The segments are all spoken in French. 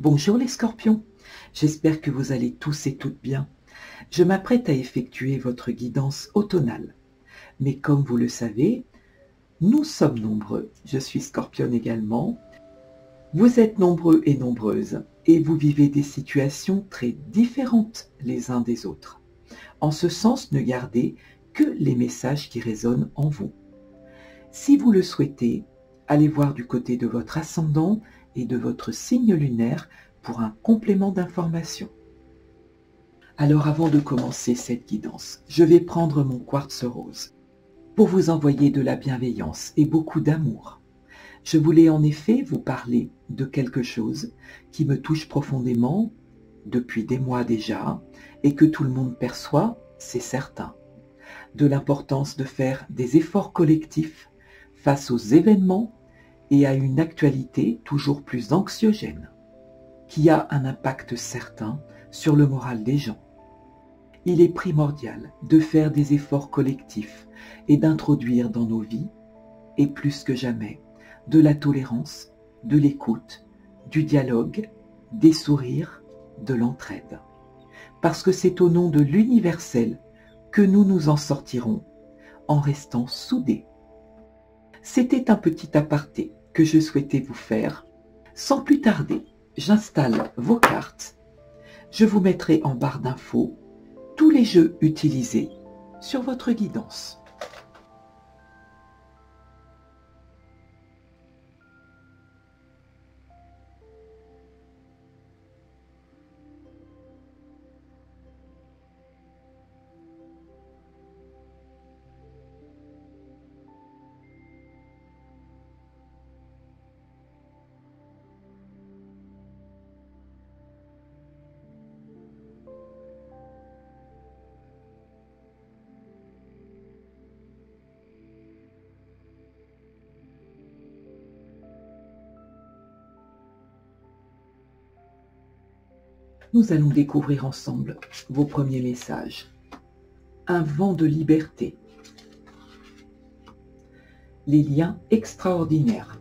Bonjour les scorpions, j'espère que vous allez tous et toutes bien. Je m'apprête à effectuer votre guidance automnale. Mais comme vous le savez, nous sommes nombreux, je suis scorpionne également. Vous êtes nombreux et nombreuses et vous vivez des situations très différentes les uns des autres. En ce sens, ne gardez que les messages qui résonnent en vous. Si vous le souhaitez, allez voir du côté de votre ascendant et de votre signe lunaire pour un complément d'information. Alors avant de commencer cette guidance, je vais prendre mon quartz rose pour vous envoyer de la bienveillance et beaucoup d'amour. Je voulais en effet vous parler de quelque chose qui me touche profondément depuis des mois déjà et que tout le monde perçoit, c'est certain. De l'importance de faire des efforts collectifs face aux événements et à une actualité toujours plus anxiogène, qui a un impact certain sur le moral des gens. Il est primordial de faire des efforts collectifs et d'introduire dans nos vies, et plus que jamais, de la tolérance, de l'écoute, du dialogue, des sourires, de l'entraide. Parce que c'est au nom de l'universel que nous nous en sortirons en restant soudés. C'était un petit aparté que je souhaitais vous faire. Sans plus tarder, j'installe vos cartes. Je vous mettrai en barre d'infos tous les jeux utilisés sur votre guidance. Nous allons découvrir ensemble vos premiers messages. Un vent de liberté. Les liens extraordinaires.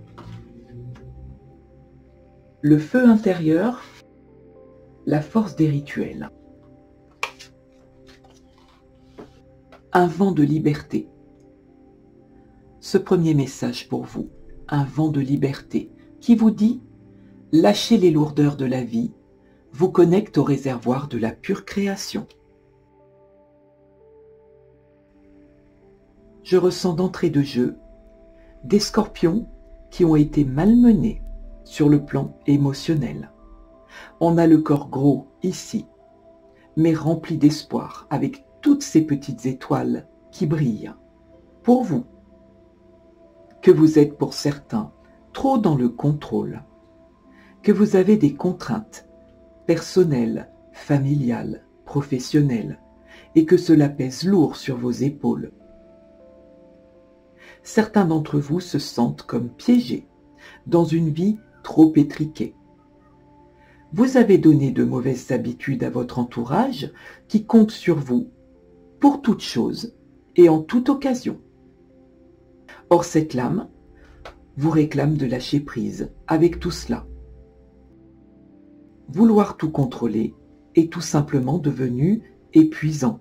Le feu intérieur. La force des rituels. Un vent de liberté. Ce premier message pour vous, un vent de liberté, qui vous dit « Lâchez les lourdeurs de la vie », vous connecte au réservoir de la pure création. Je ressens d'entrée de jeu des scorpions qui ont été malmenés sur le plan émotionnel. On a le corps gros ici, mais rempli d'espoir avec toutes ces petites étoiles qui brillent. Pour vous, que vous êtes pour certains trop dans le contrôle, que vous avez des contraintes personnelles, familiales, professionnelles, et que cela pèse lourd sur vos épaules. Certains d'entre vous se sentent comme piégés dans une vie trop étriquée. Vous avez donné de mauvaises habitudes à votre entourage qui compte sur vous pour toute chose et en toute occasion. Or cette lame vous réclame de lâcher prise avec tout cela. Vouloir tout contrôler est tout simplement devenu épuisant.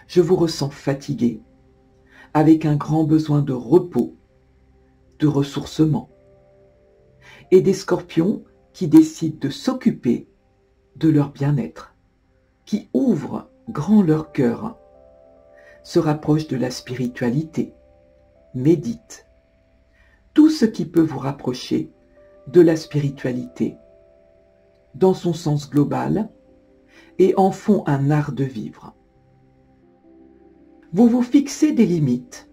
Je vous ressens fatigué, avec un grand besoin de repos, de ressourcement, et des scorpions qui décident de s'occuper de leur bien-être, qui ouvrent grand leur cœur, se rapprochent de la spiritualité, méditent, tout ce qui peut vous rapprocher de la spiritualité dans son sens global et en font un art de vivre. Vous vous fixez des limites.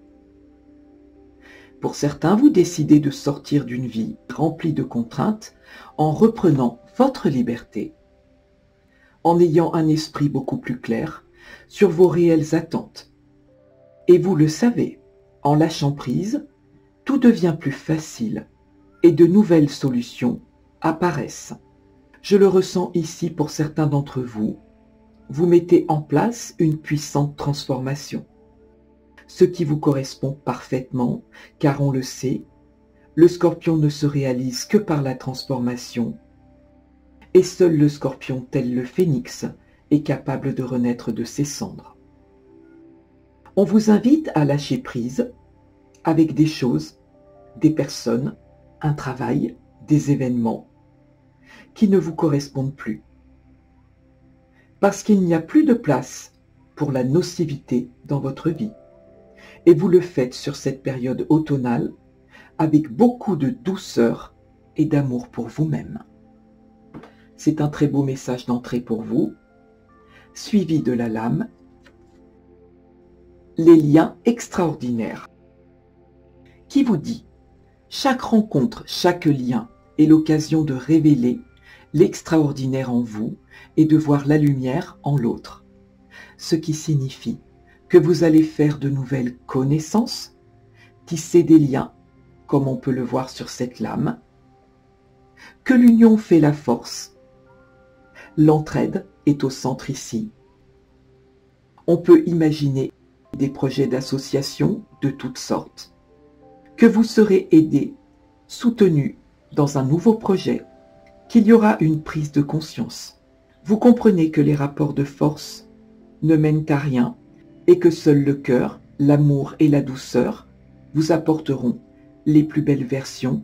Pour certains, vous décidez de sortir d'une vie remplie de contraintes en reprenant votre liberté, en ayant un esprit beaucoup plus clair sur vos réelles attentes. Et vous le savez, en lâchant prise, tout devient plus facile et de nouvelles solutions apparaissent. Je le ressens ici pour certains d'entre vous. Vous mettez en place une puissante transformation. Ce qui vous correspond parfaitement, car on le sait, le scorpion ne se réalise que par la transformation Et seul le scorpion, tel le phénix, est capable de renaître de ses cendres. On vous invite à lâcher prise avec des choses, des personnes, un travail, des événements qui ne vous correspondent plus. Parce qu'il n'y a plus de place pour la nocivité dans votre vie. Et vous le faites sur cette période automnale avec beaucoup de douceur et d'amour pour vous-même. C'est un très beau message d'entrée pour vous, suivi de la lame. Les liens extraordinaires. Qui vous dit, chaque rencontre, chaque lien est l'occasion de révéler l'extraordinaire en vous et de voir la lumière en l'autre. Ce qui signifie que vous allez faire de nouvelles connaissances, tisser des liens, comme on peut le voir sur cette lame, que l'union fait la force. L'entraide est au centre ici. On peut imaginer des projets d'association de toutes sortes, que vous serez aidé, soutenu dans un nouveau projet, qu'il y aura une prise de conscience. Vous comprenez que les rapports de force ne mènent à rien et que seul le cœur, l'amour et la douceur vous apporteront les plus belles versions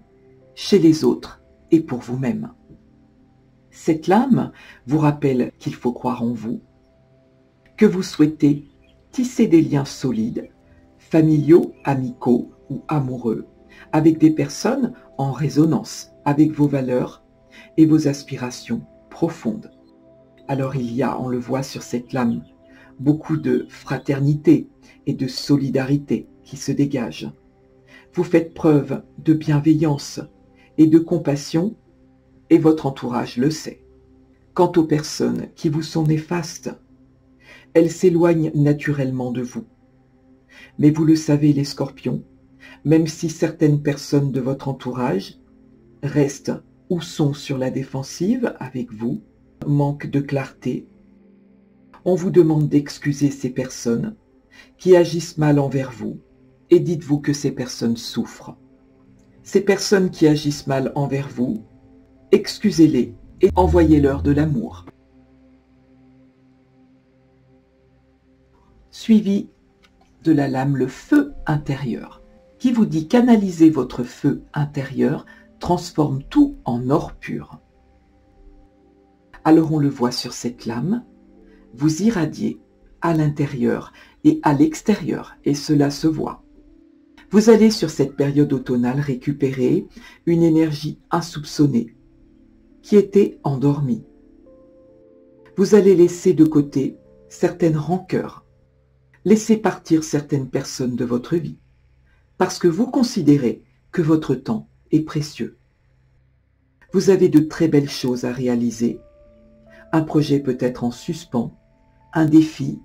chez les autres et pour vous-même. Cette lame vous rappelle qu'il faut croire en vous, que vous souhaitez tisser des liens solides, familiaux, amicaux ou amoureux, avec des personnes en résonance avec vos valeurs et vos aspirations profondes. Alors il y a, on le voit sur cette lame, beaucoup de fraternité et de solidarité qui se dégagent. Vous faites preuve de bienveillance et de compassion et votre entourage le sait. Quant aux personnes qui vous sont néfastes, elles s'éloignent naturellement de vous. Mais vous le savez les scorpions, même si certaines personnes de votre entourage restent ou sont sur la défensive avec vous, manque de clarté, on vous demande d'excuser ces personnes qui agissent mal envers vous et dites-vous que ces personnes souffrent. Ces personnes qui agissent mal envers vous, excusez-les et envoyez-leur de l'amour. Suivi de la lame le feu intérieur, qui vous dit canaliser votre feu intérieur transforme tout en or pur. Alors on le voit sur cette lame, vous irradiez à l'intérieur et à l'extérieur, et cela se voit. Vous allez sur cette période automnale récupérer une énergie insoupçonnée qui était endormie. Vous allez laisser de côté certaines rancœurs, laisser partir certaines personnes de votre vie, parce que vous considérez que votre temps est précieux. Vous avez de très belles choses à réaliser, un projet peut être en suspens, un défi,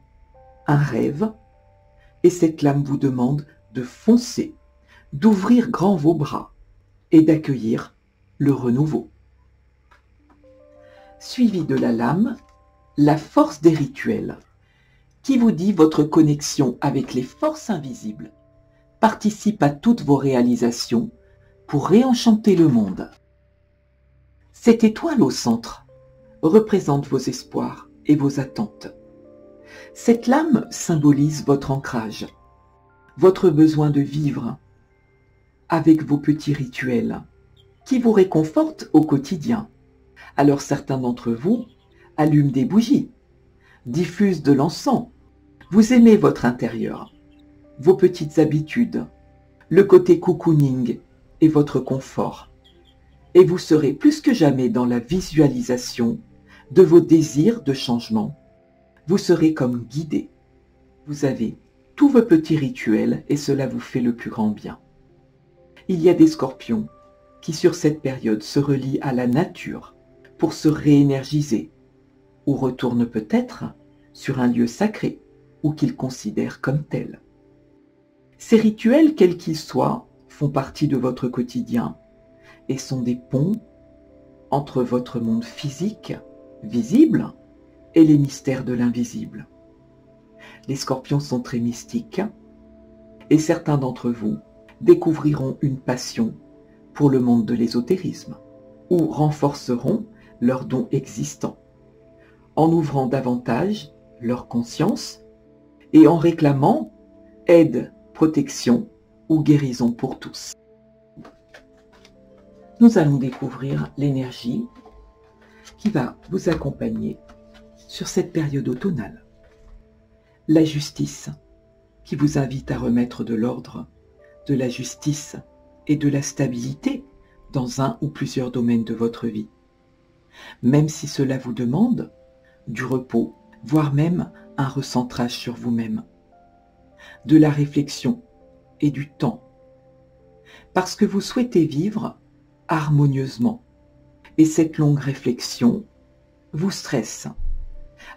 un rêve, et cette lame vous demande de foncer, d'ouvrir grand vos bras et d'accueillir le renouveau. Suivi de la lame, la force des rituels, qui vous dit votre connexion avec les forces invisibles participe à toutes vos réalisations pour réenchanter le monde. Cette étoile au centre représente vos espoirs et vos attentes. Cette lame symbolise votre ancrage, votre besoin de vivre avec vos petits rituels qui vous réconfortent au quotidien. Alors certains d'entre vous allument des bougies, diffusent de l'encens. Vous aimez votre intérieur, vos petites habitudes, le côté cocooning et votre confort. Et vous serez plus que jamais dans la visualisation de vos désirs de changement. Vous serez comme guidé. Vous avez tous vos petits rituels et cela vous fait le plus grand bien. Il y a des scorpions qui sur cette période se relient à la nature pour se réénergiser ou retournent peut-être sur un lieu sacré ou qu'ils considèrent comme tel. Ces rituels, quels qu'ils soient, font partie de votre quotidien et sont des ponts entre votre monde physique, visible, et les mystères de l'invisible. Les scorpions sont très mystiques et certains d'entre vous découvriront une passion pour le monde de l'ésotérisme ou renforceront leurs dons existants, en ouvrant davantage leur conscience et en réclamant aide, protection ou guérison pour tous. Nous allons découvrir l'énergie qui va vous accompagner sur cette période automnale. La justice, qui vous invite à remettre de l'ordre, de la justice et de la stabilité dans un ou plusieurs domaines de votre vie. Même si cela vous demande du repos, voire même un recentrage sur vous-même, de la réflexion et du temps, parce que vous souhaitez vivre harmonieusement. Et cette longue réflexion vous stresse.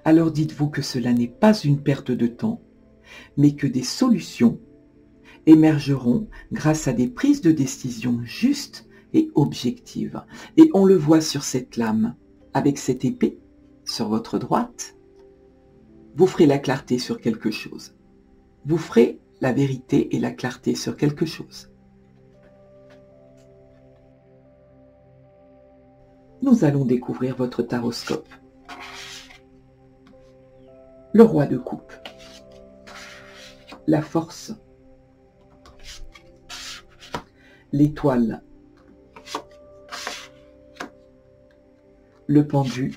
Alors dites-vous que cela n'est pas une perte de temps, mais que des solutions émergeront grâce à des prises de décision justes et objectives. Et on le voit sur cette lame, avec cette épée sur votre droite. Vous ferez la clarté sur quelque chose. Vous ferez la vérité et la clarté sur quelque chose. Nous allons découvrir votre taroscope. Le roi de coupe. La force. L'étoile. Le pendu.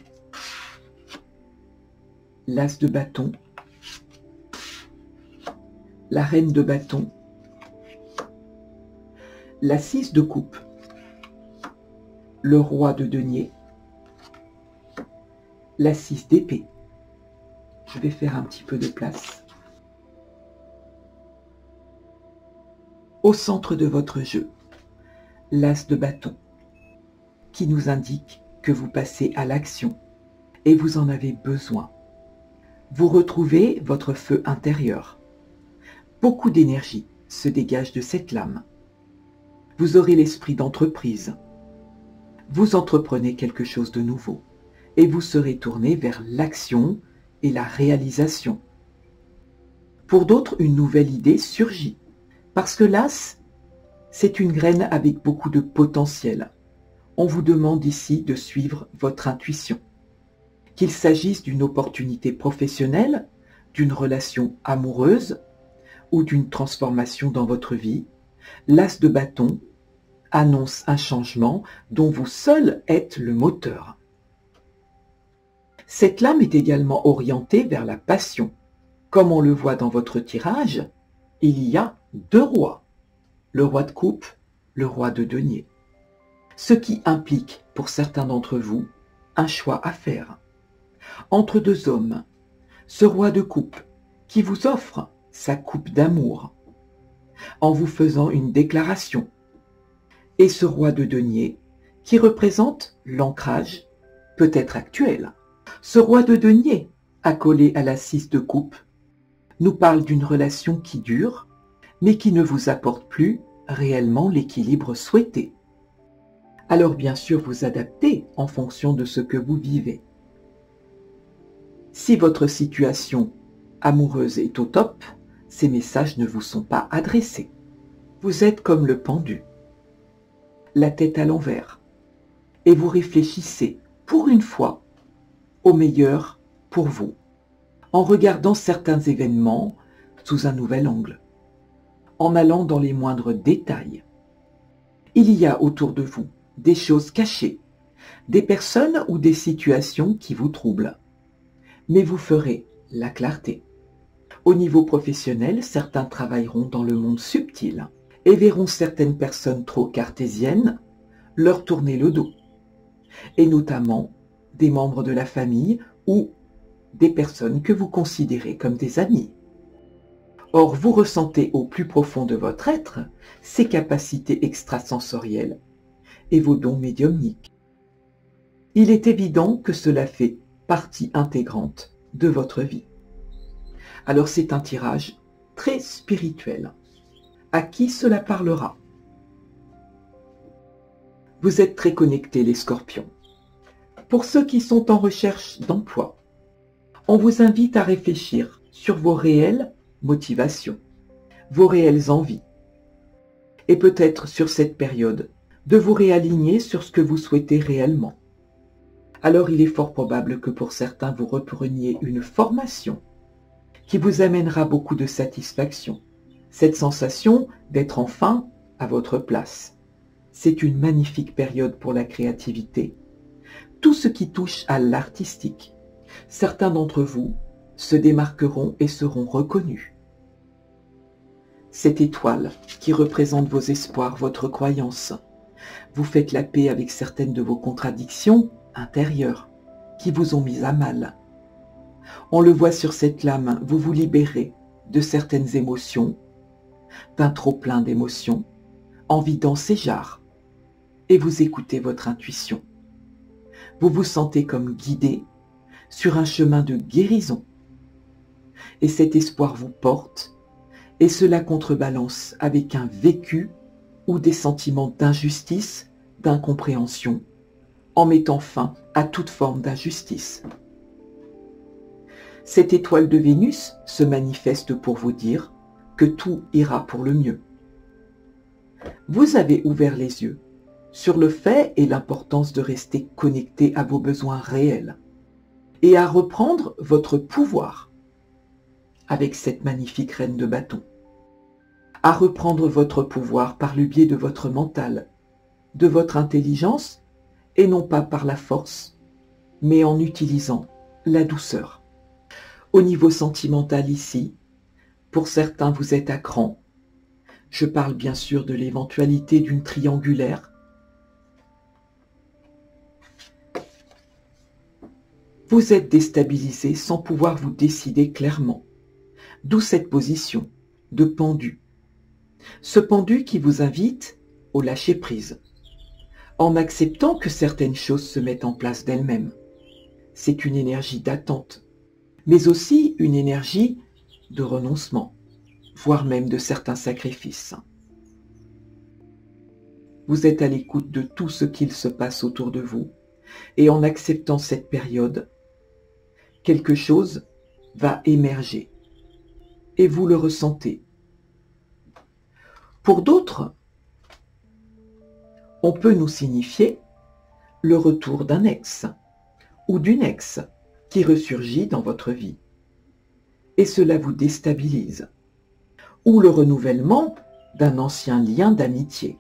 L'as de bâton. La reine de bâton. La 6 de coupe. Le roi de denier. La 6 d'épée. Je vais faire un petit peu de place. Au centre de votre jeu, l'as de bâton, qui nous indique que vous passez à l'action et vous en avez besoin. Vous retrouvez votre feu intérieur. Beaucoup d'énergie se dégage de cette lame. Vous aurez l'esprit d'entreprise. Vous entreprenez quelque chose de nouveau et vous serez tourné vers l'action et la réalisation. Pour d'autres, une nouvelle idée surgit, parce que l'as, c'est une graine avec beaucoup de potentiel. On vous demande ici de suivre votre intuition. Qu'il s'agisse d'une opportunité professionnelle, d'une relation amoureuse ou d'une transformation dans votre vie, l'as de bâton annonce un changement dont vous seul êtes le moteur. Cette lame est également orientée vers la passion. Comme on le voit dans votre tirage, il y a 2 rois, le roi de coupe, le roi de denier. Ce qui implique, pour certains d'entre vous, un choix à faire. Entre 2 hommes, ce roi de coupe qui vous offre sa coupe d'amour en vous faisant une déclaration, et ce roi de denier qui représente l'ancrage, peut-être actuel. Ce roi de denier, accolé à la 6 de coupe, nous parle d'une relation qui dure, mais qui ne vous apporte plus réellement l'équilibre souhaité. Alors bien sûr, vous adaptez en fonction de ce que vous vivez. Si votre situation amoureuse est au top, ces messages ne vous sont pas adressés. Vous êtes comme le pendu, la tête à l'envers, et vous réfléchissez, pour une fois, au meilleur pour vous, en regardant certains événements sous un nouvel angle, en allant dans les moindres détails. Il y a autour de vous des choses cachées, des personnes ou des situations qui vous troublent, mais vous ferez la clarté. Au niveau professionnel, certains travailleront dans le monde subtil et verront certaines personnes trop cartésiennes leur tourner le dos, et notamment des membres de la famille ou des personnes que vous considérez comme des amis. Or, vous ressentez au plus profond de votre être ces capacités extrasensorielles et vos dons médiumniques. Il est évident que cela fait partie intégrante de votre vie. Alors c'est un tirage très spirituel. À qui cela parlera? Vous êtes très connectés, les scorpions. Pour ceux qui sont en recherche d'emploi, on vous invite à réfléchir sur vos réelles motivations, vos réelles envies, et peut-être sur cette période, de vous réaligner sur ce que vous souhaitez réellement. alors il est fort probable que pour certains vous repreniez une formation qui vous amènera beaucoup de satisfaction. Cette sensation d'être enfin à votre place. C'est une magnifique période pour la créativité. Tout ce qui touche à l'artistique. Certains d'entre vous se démarqueront et seront reconnus. Cette étoile qui représente vos espoirs, votre croyance. Vous faites la paix avec certaines de vos contradictions intérieures qui vous ont mis à mal. On le voit sur cette lame, vous vous libérez de certaines émotions, d'un trop-plein d'émotions, en vidant ces jarres, et vous écoutez votre intuition. Vous vous sentez comme guidé sur un chemin de guérison, et cet espoir vous porte, et cela contrebalance avec un vécu ou des sentiments d'injustice, d'incompréhension, en mettant fin à toute forme d'injustice. Cette étoile de Vénus se manifeste pour vous dire que tout ira pour le mieux. Vous avez ouvert les yeux sur le fait et l'importance de rester connecté à vos besoins réels et à reprendre votre pouvoir avec cette magnifique reine de bâton. À reprendre votre pouvoir par le biais de votre mental, de votre intelligence et non pas par la force, mais en utilisant la douceur. Au niveau sentimental ici, pour certains vous êtes à cran. Je parle bien sûr de l'éventualité d'une triangulaire. Vous êtes déstabilisé sans pouvoir vous décider clairement. D'où cette position de pendu. Ce pendu qui vous invite au lâcher-prise, en acceptant que certaines choses se mettent en place d'elles-mêmes. C'est une énergie d'attente, mais aussi une énergie de renoncement, voire même de certains sacrifices. Vous êtes à l'écoute de tout ce qu'il se passe autour de vous, et en acceptant cette période, quelque chose va émerger, et vous le ressentez. Pour d'autres, on peut nous signifier le retour d'un ex ou d'une ex qui ressurgit dans votre vie. Et cela vous déstabilise. Ou le renouvellement d'un ancien lien d'amitié.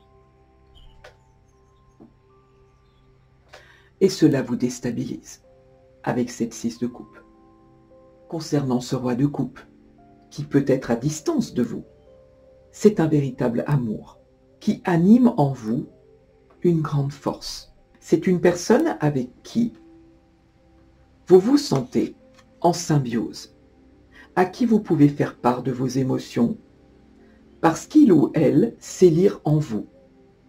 Et cela vous déstabilise avec cette 6 de coupe. Concernant ce roi de coupe, qui peut être à distance de vous, c'est un véritable amour qui anime en vous une grande force. C'est une personne avec qui vous vous sentez en symbiose, à qui vous pouvez faire part de vos émotions, parce qu'il ou elle sait lire en vous.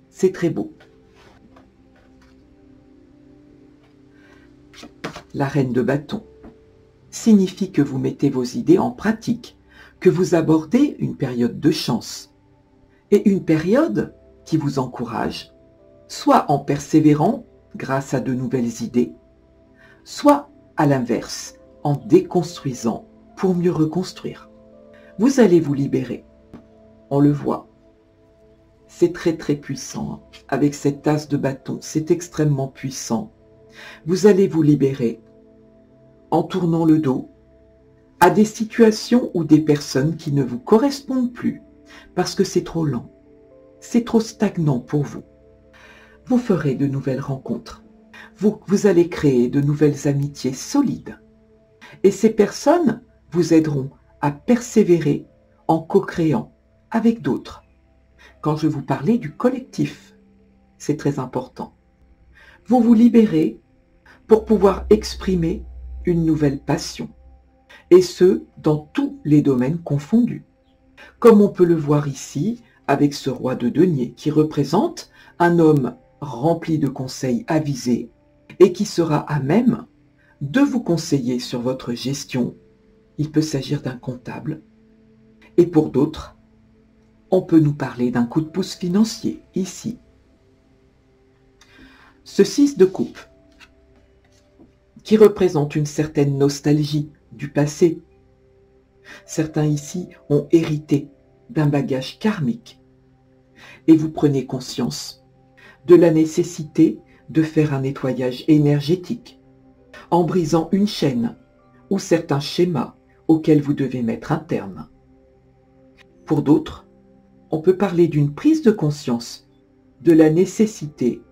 C'est très beau. La reine de bâton signifie que vous mettez vos idées en pratique, que vous abordez une période de chance, et une période qui vous encourage, soit en persévérant grâce à de nouvelles idées, soit à l'inverse, en déconstruisant pour mieux reconstruire. Vous allez vous libérer. On le voit. C'est très très puissant. Avec cette tasse de bâton, c'est extrêmement puissant. Vous allez vous libérer en tournant le dos à des situations ou des personnes qui ne vous correspondent plus parce que c'est trop lent. C'est trop stagnant pour vous. Vous ferez de nouvelles rencontres. Vous allez créer de nouvelles amitiés solides. Et ces personnes vous aideront à persévérer en co-créant avec d'autres. Quand je vous parlais du collectif, c'est très important. Vous vous libérez pour pouvoir exprimer une nouvelle passion. Et ce, dans tous les domaines confondus. Comme on peut le voir ici avec ce roi de denier qui représente un homme rempli de conseils avisés et qui sera à même de vous conseiller sur votre gestion. Il peut s'agir d'un comptable. Et pour d'autres, on peut nous parler d'un coup de pouce financier ici. Ce 6 de coupe, qui représente une certaine nostalgie du passé. Certains ici ont hérité d'un bagage karmique et vous prenez conscience de la nécessité de faire un nettoyage énergétique en brisant une chaîne ou certains schémas auxquels vous devez mettre un terme. Pour d'autres, on peut parler d'une prise de conscience de la nécessité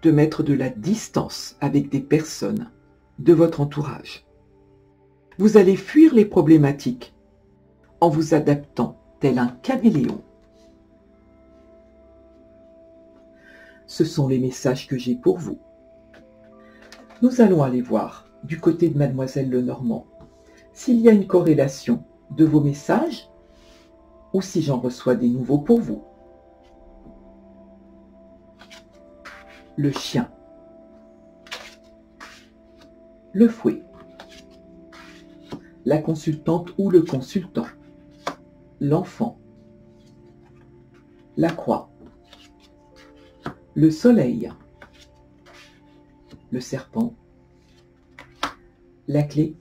de mettre de la distance avec des personnes de votre entourage. Vous allez fuir les problématiques en vous adaptant tel un caméléon. Ce sont les messages que j'ai pour vous. Nous allons aller voir du côté de Mademoiselle Lenormand s'il y a une corrélation de vos messages ou si j'en reçois des nouveaux pour vous. Le chien, le fouet, la consultante ou le consultant, l'enfant, la croix, le soleil, le serpent, la clé,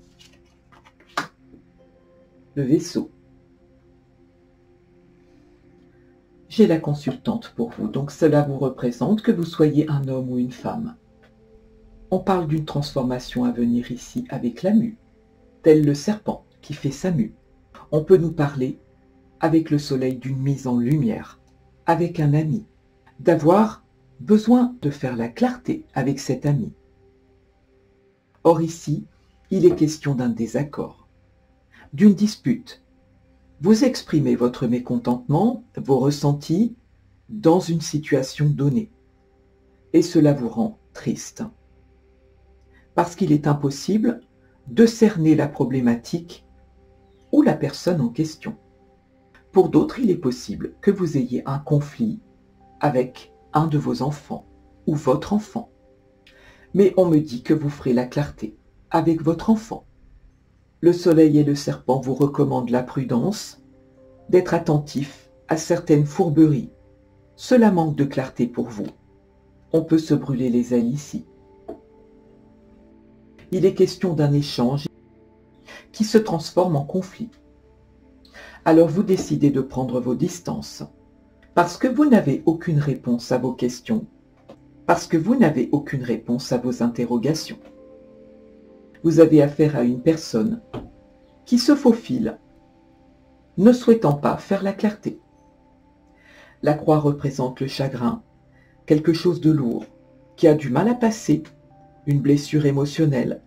le vaisseau. J'ai la consultante pour vous, donc cela vous représente que vous soyez un homme ou une femme. On parle d'une transformation à venir ici avec la mue, tel le serpent qui fait sa mue. On peut nous parler avec le soleil d'une mise en lumière, avec un ami, d'avoir besoin de faire la clarté avec cet ami. Or ici, il est question d'un désaccord, d'une dispute. Vous exprimez votre mécontentement, vos ressentis, dans une situation donnée. Et cela vous rend triste. Parce qu'il est impossible de cerner la problématique ou la personne en question. Pour d'autres, il est possible que vous ayez un conflit avec un de vos enfants ou votre enfant. Mais on me dit que vous ferez la clarté avec votre enfant. Le soleil et le serpent vous recommandent la prudence, d'être attentif à certaines fourberies. Cela manque de clarté pour vous. On peut se brûler les ailes ici. Il est question d'un échange qui se transforme en conflit. Alors vous décidez de prendre vos distances, parce que vous n'avez aucune réponse à vos questions, parce que vous n'avez aucune réponse à vos interrogations. Vous avez affaire à une personne qui se faufile, ne souhaitant pas faire la clarté. La croix représente le chagrin, quelque chose de lourd, qui a du mal à passer, une blessure émotionnelle.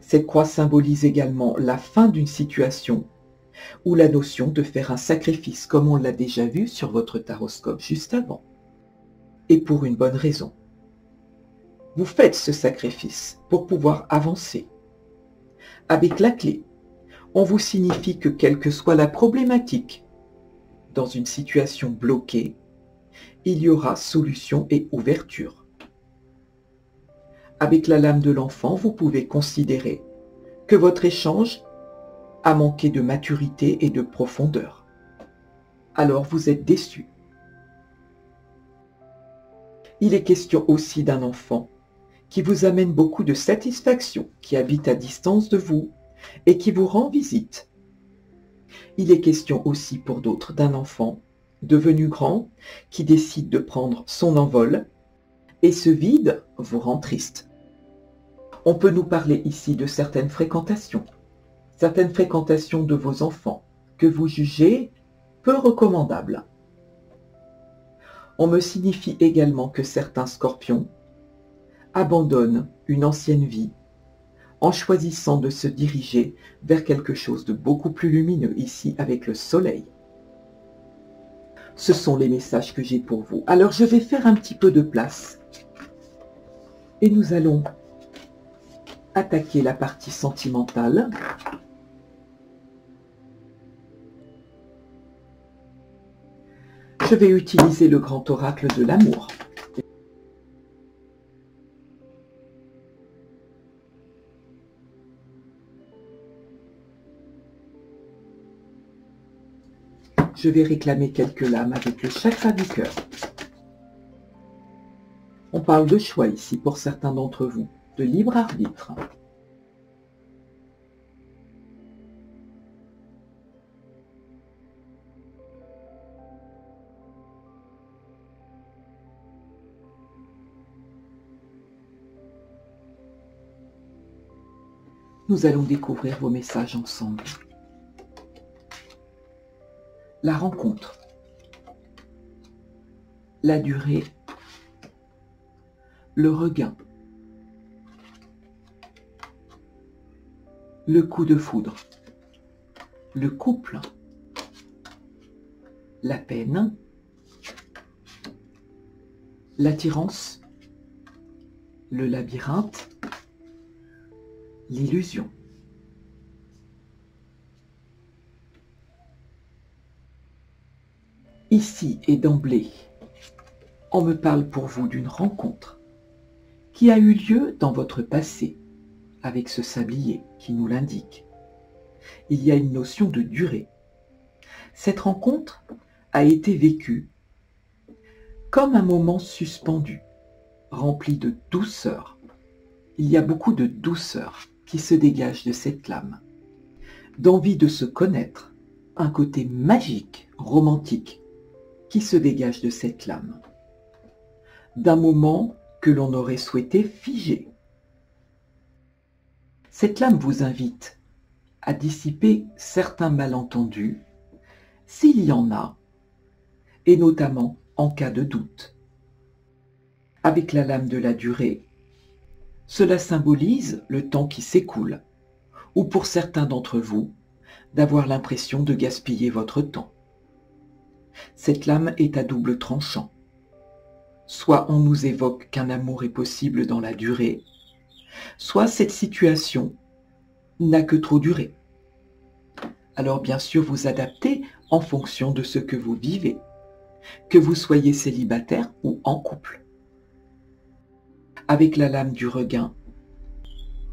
Cette croix symbolise également la fin d'une situation ou la notion de faire un sacrifice, comme on l'a déjà vu sur votre taroscope juste avant. Et pour une bonne raison. Vous faites ce sacrifice pour pouvoir avancer. Avec la clé, on vous signifie que quelle que soit la problématique, dans une situation bloquée, il y aura solution et ouverture. Avec la lame de l'enfant, vous pouvez considérer que votre échange a manqué de maturité et de profondeur. Alors vous êtes déçu. Il est question aussi d'un enfant qui vous amène beaucoup de satisfaction, qui habite à distance de vous et qui vous rend visite. Il est question aussi pour d'autres d'un enfant devenu grand qui décide de prendre son envol et ce vide vous rend triste. On peut nous parler ici de certaines fréquentations de vos enfants que vous jugez peu recommandables. On me signifie également que certains scorpions abandonnent une ancienne vie en choisissant de se diriger vers quelque chose de beaucoup plus lumineux ici avec le soleil. Ce sont les messages que j'ai pour vous. Alors je vais faire un petit peu de place et nous allons attaquer la partie sentimentale. Je vais utiliser le grand oracle de l'amour. Je vais réclamer quelques lames avec le chakra du cœur. On parle de choix ici pour certains d'entre vous, de libre arbitre. Nous allons découvrir vos messages ensemble. La rencontre, la durée, le regain, le coup de foudre, le couple, la peine, l'attirance, le labyrinthe, l'illusion. Ici et d'emblée, on me parle pour vous d'une rencontre qui a eu lieu dans votre passé, avec ce sablier qui nous l'indique. Il y a une notion de durée. Cette rencontre a été vécue comme un moment suspendu, rempli de douceur. Il y a beaucoup de douceur qui se dégage de cette lame, d'envie de se connaître, un côté magique, romantique, qui se dégage de cette lame, d'un moment que l'on aurait souhaité figer. Cette lame vous invite à dissiper certains malentendus, s'il y en a, et notamment en cas de doute. Avec la lame de la durée, cela symbolise le temps qui s'écoule, ou pour certains d'entre vous, d'avoir l'impression de gaspiller votre temps. Cette lame est à double tranchant. Soit on nous évoque qu'un amour est possible dans la durée, soit cette situation n'a que trop duré. Alors bien sûr, vous adaptez en fonction de ce que vous vivez, que vous soyez célibataire ou en couple. Avec la lame du regain,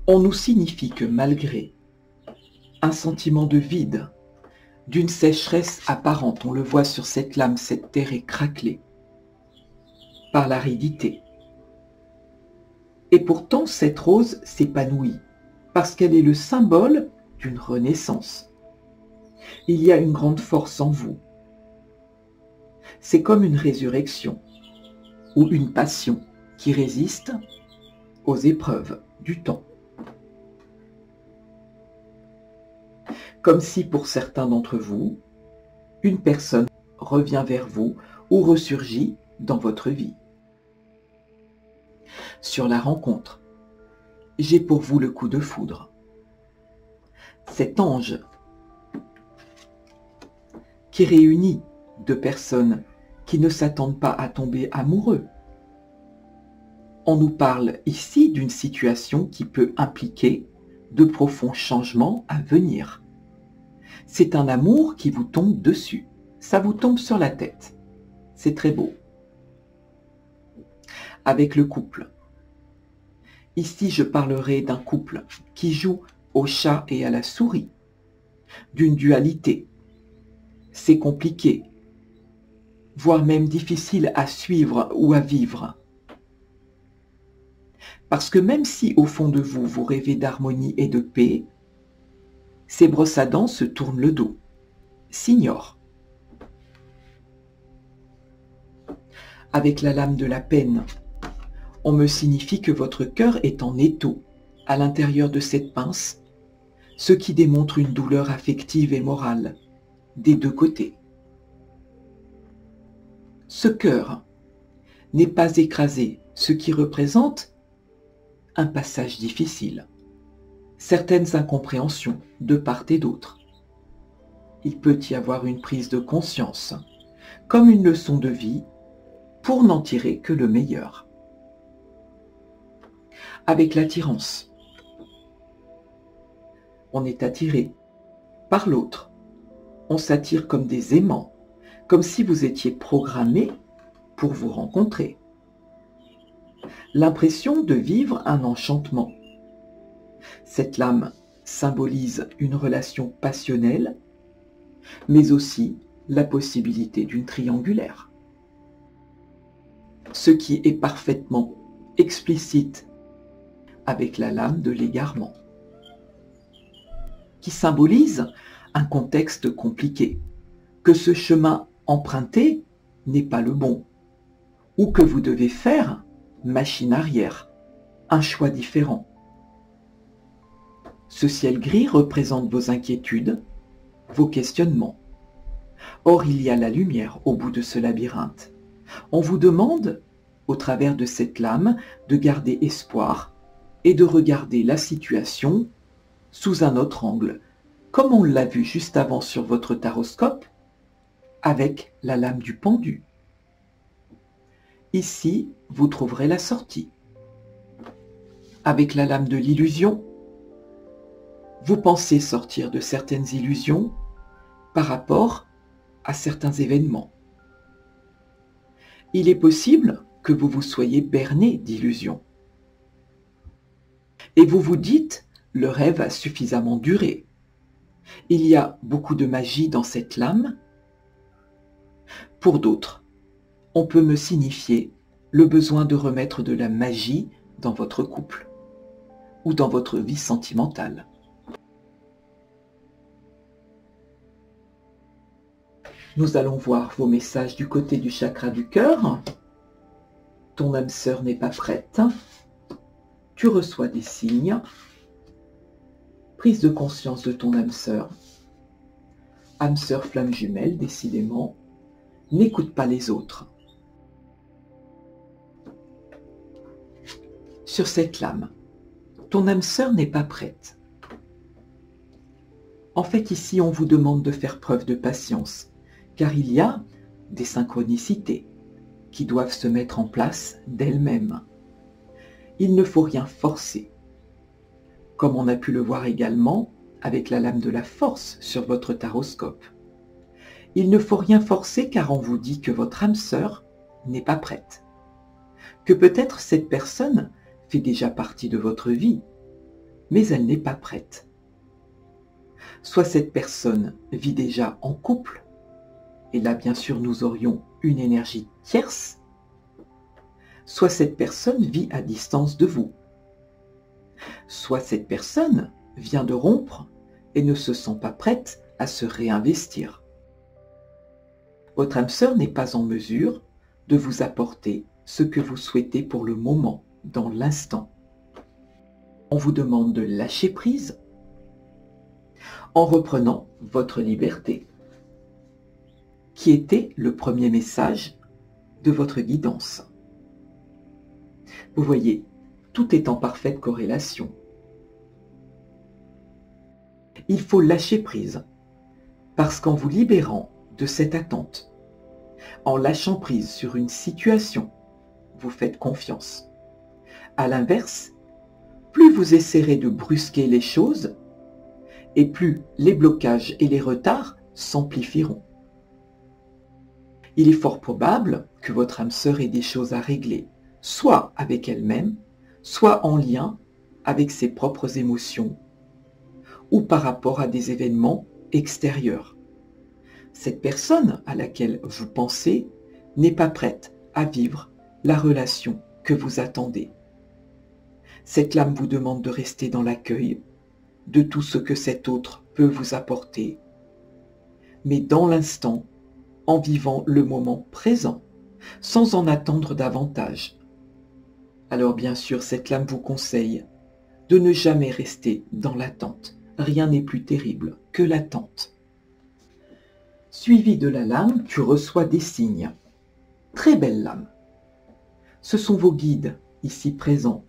on nous signifie que malgré un sentiment de vide, d'une sécheresse apparente, on le voit sur cette lame, cette terre est craquelée par l'aridité. Et pourtant, cette rose s'épanouit parce qu'elle est le symbole d'une renaissance. Il y a une grande force en vous. C'est comme une résurrection ou une passion qui résiste aux épreuves du temps. Comme si pour certains d'entre vous, une personne revient vers vous ou ressurgit dans votre vie. Sur la rencontre, j'ai pour vous le coup de foudre. Cet ange qui réunit deux personnes qui ne s'attendent pas à tomber amoureux. On nous parle ici d'une situation qui peut impliquer de profonds changements à venir. C'est un amour qui vous tombe dessus. Ça vous tombe sur la tête. C'est très beau. Avec le couple. Ici, je parlerai d'un couple qui joue au chat et à la souris, d'une dualité. C'est compliqué, voire même difficile à suivre ou à vivre. Parce que même si au fond de vous, vous rêvez d'harmonie et de paix, ces brosses à dents se tournent le dos, s'ignorent. Avec la lame de la peine, on me signifie que votre cœur est en étau à l'intérieur de cette pince, ce qui démontre une douleur affective et morale des deux côtés. Ce cœur n'est pas écrasé, ce qui représente un passage difficile, certaines incompréhensions de part et d'autre. Il peut y avoir une prise de conscience, comme une leçon de vie, pour n'en tirer que le meilleur. Avec l'attirance, on est attiré par l'autre. On s'attire comme des aimants, comme si vous étiez programmé pour vous rencontrer. L'impression de vivre un enchantement. Cette lame symbolise une relation passionnelle, mais aussi la possibilité d'une triangulaire. Ce qui est parfaitement explicite avec la lame de l'égarement, qui symbolise un contexte compliqué, que ce chemin emprunté n'est pas le bon, ou que vous devez faire machine arrière, un choix différent. Ce ciel gris représente vos inquiétudes, vos questionnements. Or, il y a la lumière au bout de ce labyrinthe. On vous demande, au travers de cette lame, de garder espoir et de regarder la situation sous un autre angle, comme on l'a vu juste avant sur votre taroscope, avec la lame du pendu. Ici, vous trouverez la sortie. Avec la lame de l'illusion, vous pensez sortir de certaines illusions par rapport à certains événements. Il est possible que vous vous soyez berné d'illusions. Et vous vous dites, le rêve a suffisamment duré. Il y a beaucoup de magie dans cette lame. Pour d'autres, on peut me signifier le besoin de remettre de la magie dans votre couple ou dans votre vie sentimentale. Nous allons voir vos messages du côté du chakra du cœur. Ton âme sœur n'est pas prête. Tu reçois des signes. Prise de conscience de ton âme sœur. Âme sœur flamme jumelle, décidément. N'écoute pas les autres. Sur cette lame, ton âme sœur n'est pas prête. En fait, ici, on vous demande de faire preuve de patience, car il y a des synchronicités qui doivent se mettre en place d'elles-mêmes. Il ne faut rien forcer, comme on a pu le voir également avec la lame de la force sur votre taroscope. Il ne faut rien forcer car on vous dit que votre âme sœur n'est pas prête, que peut-être cette personne fait déjà partie de votre vie, mais elle n'est pas prête. Soit cette personne vit déjà en couple, et là bien sûr nous aurions une énergie tierce, soit cette personne vit à distance de vous, soit cette personne vient de rompre et ne se sent pas prête à se réinvestir. Votre âme sœur n'est pas en mesure de vous apporter ce que vous souhaitez pour le moment, dans l'instant. On vous demande de lâcher prise en reprenant votre liberté, qui était le premier message de votre guidance. Vous voyez, tout est en parfaite corrélation. Il faut lâcher prise, parce qu'en vous libérant de cette attente, en lâchant prise sur une situation, vous faites confiance. À l'inverse, plus vous essaierez de brusquer les choses, et plus les blocages et les retards s'amplifieront. Il est fort probable que votre âme sœur ait des choses à régler, soit avec elle-même, soit en lien avec ses propres émotions, ou par rapport à des événements extérieurs. Cette personne à laquelle vous pensez n'est pas prête à vivre la relation que vous attendez. Cette lame vous demande de rester dans l'accueil de tout ce que cet autre peut vous apporter, mais dans l'instant, en vivant le moment présent, sans en attendre davantage. Alors bien sûr, cette lame vous conseille de ne jamais rester dans l'attente. Rien n'est plus terrible que l'attente. Suivi de la lame, tu reçois des signes. Très belle lame. Ce sont vos guides, ici présents,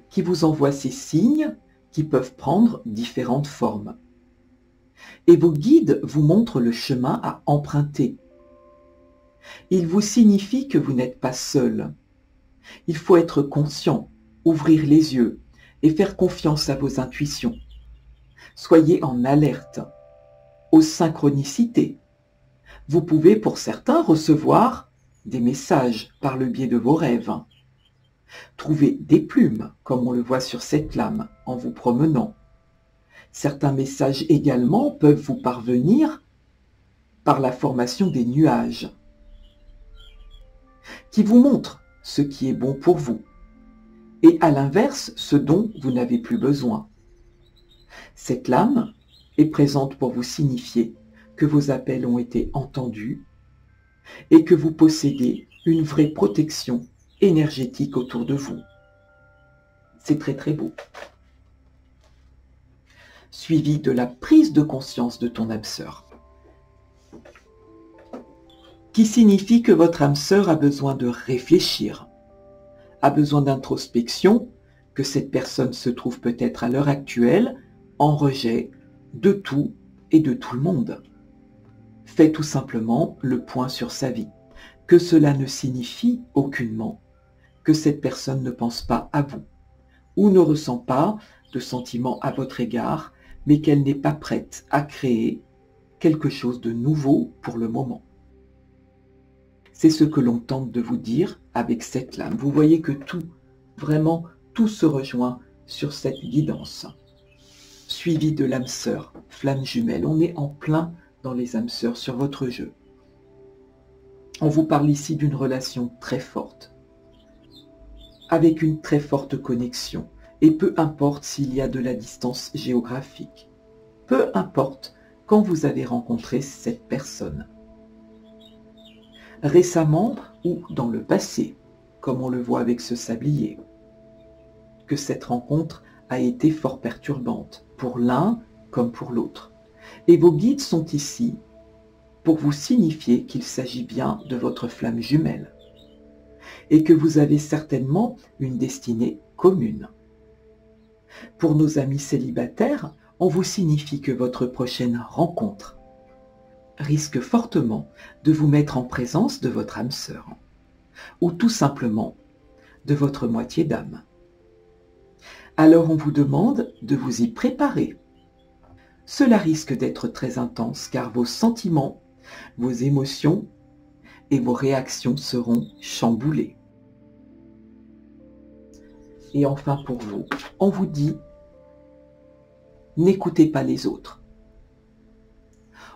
qui vous envoient ces signes qui peuvent prendre différentes formes. Et vos guides vous montrent le chemin à emprunter. Ils vous signifient que vous n'êtes pas seul. Il faut être conscient, ouvrir les yeux et faire confiance à vos intuitions. Soyez en alerte, aux synchronicités. Vous pouvez pour certains recevoir des messages par le biais de vos rêves. Trouvez des plumes, comme on le voit sur cette lame, en vous promenant. Certains messages également peuvent vous parvenir par la formation des nuages, qui vous montrent ce qui est bon pour vous, et à l'inverse, ce dont vous n'avez plus besoin. Cette lame est présente pour vous signifier que vos appels ont été entendus et que vous possédez une vraie protection énergétique autour de vous. C'est très très beau. suivi de la prise de conscience de ton âme sœur. Qui signifie que votre âme sœur a besoin de réfléchir, a besoin d'introspection, que cette personne se trouve peut-être à l'heure actuelle en rejet de tout et de tout le monde. Fait tout simplement le point sur sa vie, que cela ne signifie aucunement que cette personne ne pense pas à vous, ou ne ressent pas de sentiments à votre égard, mais qu'elle n'est pas prête à créer quelque chose de nouveau pour le moment. C'est ce que l'on tente de vous dire avec cette lame. Vous voyez que tout, vraiment, tout se rejoint sur cette guidance. Suivi de l'âme sœur, flamme jumelle. On est en plein dans les âmes sœurs sur votre jeu. On vous parle ici d'une relation très forte, avec une très forte connexion. Et peu importe s'il y a de la distance géographique, peu importe quand vous avez rencontré cette personne, récemment ou dans le passé, comme on le voit avec ce sablier, que cette rencontre a été fort perturbante, pour l'un comme pour l'autre. Et vos guides sont ici pour vous signifier qu'il s'agit bien de votre flamme jumelle, et que vous avez certainement une destinée commune. Pour nos amis célibataires, on vous signifie que votre prochaine rencontre risque fortement de vous mettre en présence de votre âme sœur, ou tout simplement de votre moitié d'âme. Alors on vous demande de vous y préparer. Cela risque d'être très intense car vos sentiments, vos émotions et vos réactions seront chamboulées. Et enfin pour vous, on vous dit, n'écoutez pas les autres.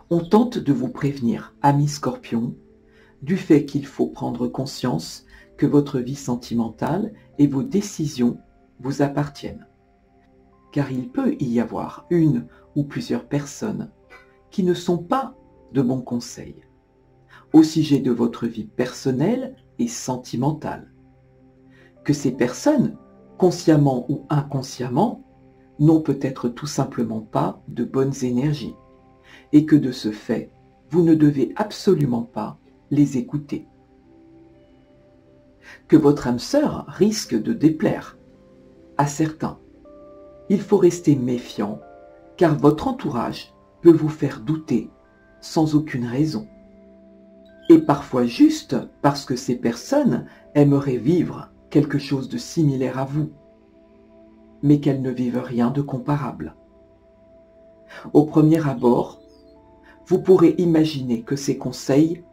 On tente de vous prévenir, amis Scorpions, du fait qu'il faut prendre conscience que votre vie sentimentale et vos décisions vous appartiennent. Car il peut y avoir une ou plusieurs personnes qui ne sont pas de bons conseils au sujet de votre vie personnelle et sentimentale. Que ces personnes, consciemment ou inconsciemment, n'ont peut-être tout simplement pas de bonnes énergies et que de ce fait, vous ne devez absolument pas les écouter. Que votre âme sœur risque de déplaire à certains. Il faut rester méfiant car votre entourage peut vous faire douter sans aucune raison. Et parfois juste parce que ces personnes aimeraient vivre quelque chose de similaire à vous, mais qu'elles ne vivent rien de comparable. Au premier abord, vous pourrez imaginer que ces conseils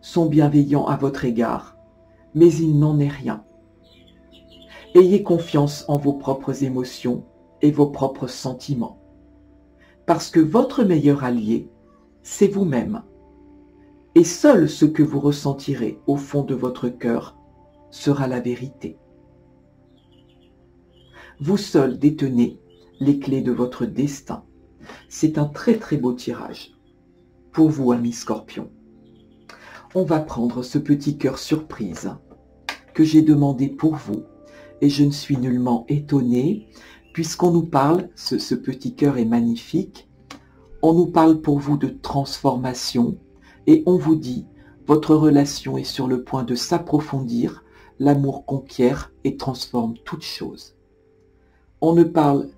sont bienveillants à votre égard, mais il n'en est rien. Ayez confiance en vos propres émotions et vos propres sentiments, parce que votre meilleur allié, c'est vous-même. Et seul ce que vous ressentirez au fond de votre cœur sera la vérité. Vous seul détenez les clés de votre destin. C'est un très très beau tirage. Pour vous, amis Scorpions, on va prendre ce petit cœur surprise que j'ai demandé pour vous. Et je ne suis nullement étonnée, puisqu'on nous parle, ce petit cœur est magnifique, on nous parle pour vous de transformation, et on vous dit, votre relation est sur le point de s'approfondir, l'amour conquiert et transforme toute chose. On ne parle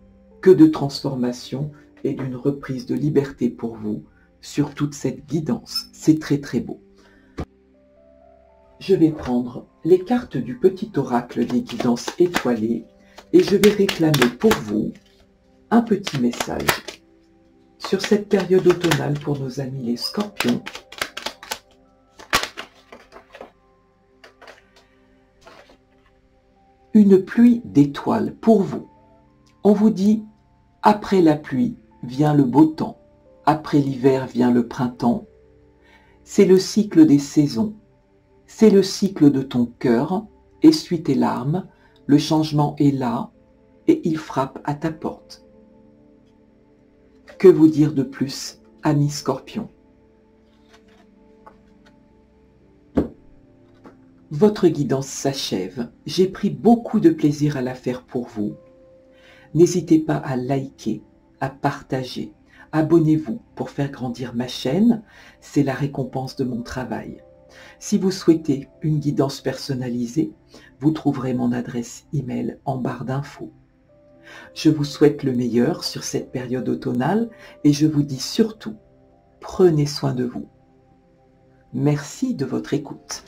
que de transformation et d'une reprise de liberté pour vous sur toute cette guidance. C'est très très beau. Je vais prendre les cartes du petit oracle des guidances étoilées et je vais réclamer pour vous un petit message sur cette période automnale pour nos amis les Scorpions. Une pluie d'étoiles pour vous. On vous dit, après la pluie vient le beau temps, après l'hiver vient le printemps. C'est le cycle des saisons. C'est le cycle de ton cœur, essuie tes larmes, le changement est là et il frappe à ta porte. Que vous dire de plus, amis Scorpions? Votre guidance s'achève. J'ai pris beaucoup de plaisir à la faire pour vous. N'hésitez pas à liker, à partager. Abonnez-vous pour faire grandir ma chaîne, c'est la récompense de mon travail. Si vous souhaitez une guidance personnalisée, vous trouverez mon adresse email en barre d'infos. Je vous souhaite le meilleur sur cette période automnale et je vous dis surtout, prenez soin de vous. Merci de votre écoute.